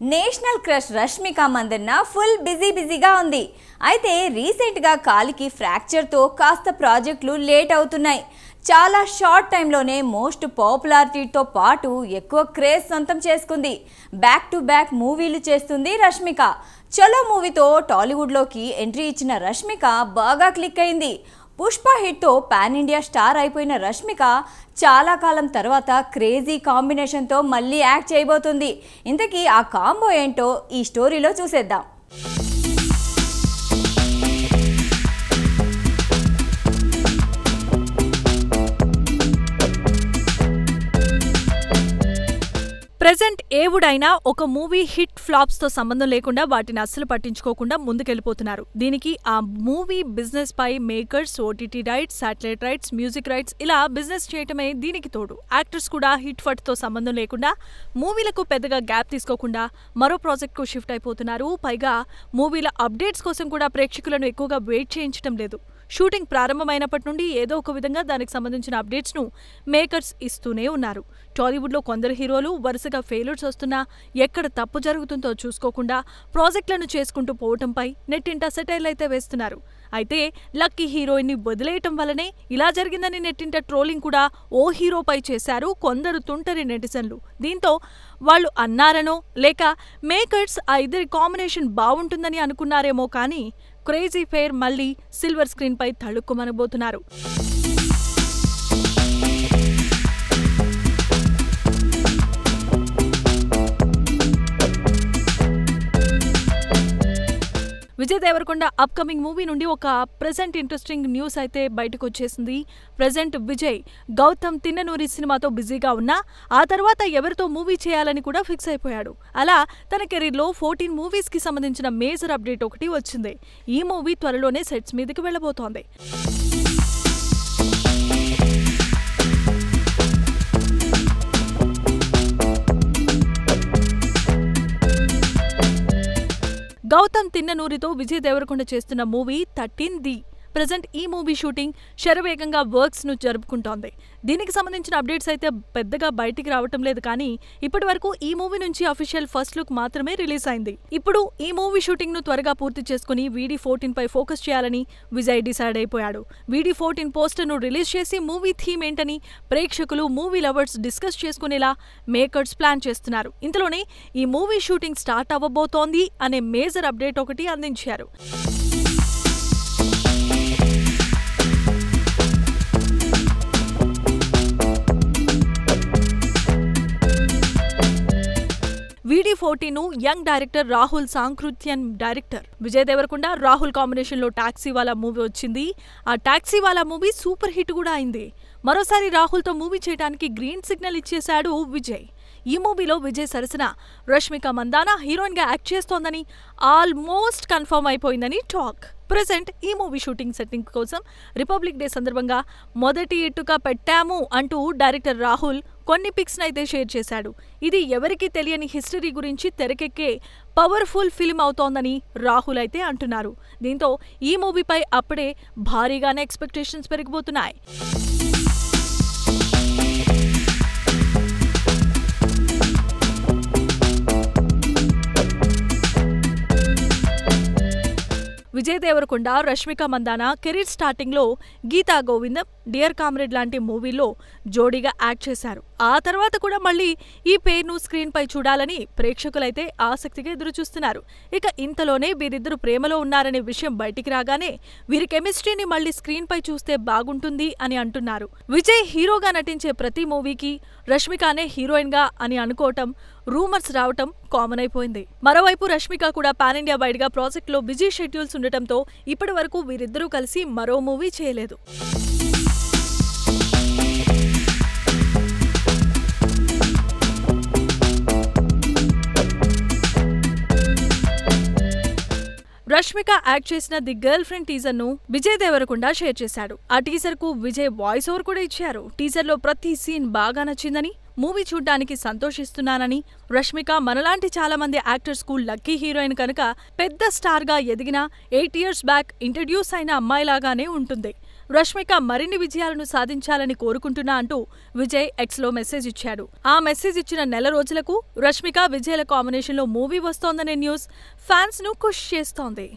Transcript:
National crush Rashmika Mandanna full బిజీగా ఉంది. అయితే రీసెంట్ గా కాలికి ఫ్రాక్చర్ తో కాస్త ప్రాజెక్టులు లేట్ అవుతున్నాయి. చాలా షార్ట్ టైంలోనే మోస్ట్ పాపులారిటీతో పాటు ఎక్కువ క్రేజ్ సొంతం చేసుకుంది. బ్యాక్ టు బ్యాక్ మూవీలు చేస్తుంది రష్మిక. చలో మూవీతో టాలీవుడ్లోకి ఎంట్రీ ఇచ్చిన రష్మిక బాగా క్లిక్ అయింది. పుష్ప హిట్తో పాన్ ఇండియా స్టార్ అయిపోయిన రష్మిక చాలా కాలం తర్వాత క్రేజీ కాంబినేషన్తో మళ్ళీ యాక్ట్ చేయబోతుంది. ఇంతకీ ఆ కాంబో ఏంటో ఈ స్టోరీలో చూసేద్దాం. ప్రెజెంట్ ఏవుడైనా ఒక మూవీ హిట్ ఫ్లాప్స్ తో సంబంధం లేకుండా వాటిని అస్సలు పట్టించుకోకుండా ముందుకెళ్లిపోతున్నారు. దీనికి ఆ మూవీ బిజినెస్ పై makers, OTT rights, satellite rights, music rights ఇలా బిజినెస్ చేయటమే దీనికి తోడు. యాక్టర్స్ కూడా హిట్ ఫట్ తో సంబంధం లేకుండా మూవీలకు పెద్దగా గ్యాప్ తీసుకోకుండా మరో ప్రాజెక్ట్ కు షిఫ్ట్ అయిపోతున్నారు. పైగా మూవీల అప్డేట్స్ కోసం కూడా ప్రేక్షకులను ఎక్కువగా వెయిట్ చేయించడం లేదు. షూటింగ్ ప్రారంభమైనప్పటి నుండి ఏదో ఒక విధంగా దానికి సంబంధించిన అప్డేట్స్ ను మేకర్స్ ఇస్తూనే ఉన్నారు. టాలీవుడ్ లో కొందరు హీరోలు వరుసగా ఫెయిల్యూర్స్ వస్తున్నా ఎక్కడ తప్పు జరుగుతుందో చూసుకోకుండా ప్రాజెక్టులను చేసుకుంటూ పోవటంపై నెట్టింట సెటైర్లు అయితే వేస్తున్నారు. అయితే లక్కీ హీరోయిన్ ని వదిలేయటం వల్లనే ఇలా జరిగిందని నెట్టింట ట్రోలింగ్ కూడా ఓ హీరోపై చేశారు కొందరు తుంటరి నెటిజన్లు. దీంతో వాళ్ళు అన్నారనో లేక మేకర్స్ ఆ ఇద్దరి కాంబినేషన్ బాగుంటుందని అనుకున్నారేమో కానీ క్రేజీ ఫెయిర్ మళ్లీ సిల్వర్ స్క్రీన్ పై తళుక్కుమనబోతున్నారు. విజయ్ దేవరకొండ అప్కమింగ్ మూవీ నుండి ఒక ప్రెజెంట్ ఇంట్రెస్టింగ్ న్యూస్ అయితే బయటకు వచ్చేసింది. ప్రెజెంట్ విజయ్ గౌతమ్ తిన్ననూరి సినిమాతో బిజీగా ఉన్నా ఆ తర్వాత ఎవరితో మూవీ చేయాలని కూడా ఫిక్స్ అయిపోయాడు. అలా తన కెరీర్లో 14 మూవీస్ కి సంబంధించిన మేజర్ అప్డేట్ ఒకటి వచ్చింది. ఈ మూవీ త్వరలోనే సెట్స్ మీదకి వెళ్లబోతోంది. గౌతమ్ తిన్ననూరితో విజయ్ దేవరకొండ చేస్తున్న మూవీ 13D. ప్రెజెంట్ ఈ మూవీ షూటింగ్ శరవేగంగా వర్క్స్ ను జరుపుకుంటోంది. దీనికి సంబంధించిన అప్డేట్స్ అయితే పెద్దగా బయటికి రావటం లేదు కానీ ఇప్పటి వరకు ఈ మూవీ నుంచి అఫీషియల్ ఫస్ట్ లుక్ మాత్రమే రిలీజ్ అయింది. ఇప్పుడు ఈ మూవీ షూటింగ్ ను త్వరగా పూర్తి చేసుకుని VD14 పై ఫోకస్ చేయాలని విజయ్ డిసైడ్ అయిపోయాడు. VD14 పోస్టర్ ను రిలీజ్ చేసి మూవీ థీమ్ ఏంటని ప్రేక్షకులు, మూవీ లవర్స్ డిస్కస్ చేసుకునేలా మేకర్స్ ప్లాన్ చేస్తున్నారు. ఇంతలోనే ఈ మూవీ షూటింగ్ స్టార్ట్ అవ్వబోతోంది అనే మేజర్ అప్డేట్ ఒకటి అందించారు. VD14 ను young director Rahul Sankrityan director. Vijay Deverakonda, Rahul combination లో టాక్సీవాలా మూవీ వచ్చింది. ఆ టాక్సీవాలా మూవీ సూపర్ హిట్ కూడా అయింది. మరోసారి రాహుల్ తో మూవీ చేయడానికి గ్రీన్ సిగ్నల్ ఇచ్చేశాడు విజయ్. ఈ మూవీలో విజయ్ సరసన రష్మిక మందాన హీరోయిన్ గా యాక్ట్ చేస్తోందని ఆల్మోస్ట్ కన్ఫర్మ్ అయిపోయిందని టాక్. ప్రెజెంట్ ఈ మూవీ షూటింగ్ సెట్టింగ్ కోసం రిపబ్లిక్ డే సందర్భంగా మొదటి ఇటుక పెట్టాము అంటూ డైరెక్టర్ రాహుల్ కొన్ని పిక్స్ అయితే షేర్ చేశాడు. ఇది ఎవరికీ తెలియని హిస్టరీ గురించి తెరకెక్కే పవర్ఫుల్ ఫిల్మ్ అవుతోందని రాహుల్ అయితే అంటున్నారు. దీంతో ఈ మూవీపై అప్పుడే భారీగానే ఎక్స్పెక్టేషన్స్ పెరిగిపోతున్నాయి. విజయ్ దేవరకొండ, రష్మిక మందాన కెరీర్ స్టార్టింగ్ లో గీతా గోవిందం, డియర్ కామ్రేడ్ లాంటి మూవీల్లో జోడీగా యాక్ట్ చేశారు. ఆ తర్వాత కూడా మళ్లీ ఈ పేరును స్క్రీన్ పై చూడాలని ప్రేక్షకులైతే ఆసక్తిగా ఎదురుచూస్తున్నారు. ఇక ఇంతలోనే వీరిద్దరు ప్రేమలో ఉన్నారనే విషయం బయటికి రాగానే వీరి కెమిస్ట్రీని మళ్లీ స్క్రీన్ పై చూస్తే బాగుంటుంది అని అంటున్నారు. విజయ్ హీరోగా నటించే ప్రతి మూవీకి రష్మికనే హీరోయిన్ గా అని అనుకోవటం, రూమర్స్ రావటం కామన్ అయిపోయింది. మరోవైపు రష్మిక కూడా పాన్ ఇండియా వైడ్ గా ప్రాజెక్ట్ లో బిజీ షెడ్యూల్స్ ఉండటంతో ఇప్పటి వరకు వీరిద్దరూ కలిసి మరో మూవీ చేయలేదు. రష్మిక యాక్ట్ చేసిన ది గర్ల్ ఫ్రెండ్ టీజర్ ను విజయ్ దేవరకొండ షేర్ చేశాడు. ఆ టీజర్ కు విజయ్ వాయిస్ ఓవర్ కూడా ఇచ్చారు. టీజర్ లో ప్రతి సీన్ బాగా నచ్చిందని, మూవీ చూడ్డానికి సంతోషిస్తున్నానని, రష్మిక మనలాంటి చాలా మంది యాక్టర్స్ కు లక్కీ హీరోయిన్ కనుక పెద్ద స్టార్ గా ఎదిగిన 8 years బ్యాక్ ఇంట్రడ్యూస్ అయిన అమ్మాయిలాగానే ఉంటుంది. రష్మిక మరిన్ని విజయాలను సాధించాలని కోరుకుంటున్నా అంటూ విజయ్ ఎక్స్లో మెసేజ్ ఇచ్చాడు. ఆ మెసేజ్ ఇచ్చిన నెల రోజులకు రష్మిక విజయ్ల కాంబినేషన్లో మూవీ వస్తోందనే న్యూస్ ఫ్యాన్స్ ను ఖుష్ చేస్తోంది.